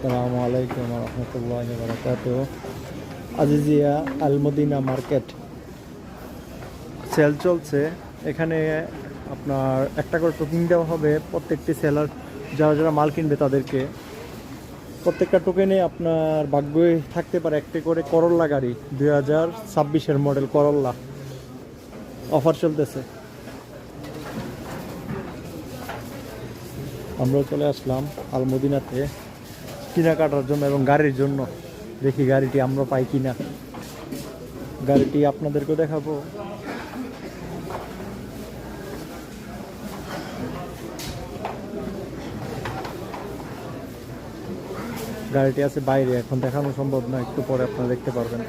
আসসালামু আলাইকুম ওয়া রাহমাতুল্লাহি ওয়া বারাকাতুহু। আজিজিয়া আল মদিনা মার্কেট সেল চলছে। এখানে আপনার একটা করে টোকেন দেওয়া হবে প্রত্যেকটি সেলার, যারা যারা মাল কিনবে তাদেরকে। প্রত্যেকটা টোকেনে আপনার ভাগ্যই থাকতে পারে একটি করে করল্লা গাড়ি, 2026-এর মডেল করল্লা। অফার চলতেছে। আমরাও চলে আসলাম আলমদিনাতে কেনাকাটার জন্য এবং গাড়ির জন্য। দেখি গাড়িটি আমরা পাই কিনা, গাড়িটি আপনাদেরকেও দেখাবো। গাড়িটি আছে বাইরে, এখন দেখানো সম্ভব না, একটু পরে আপনারা দেখতে পারবেন।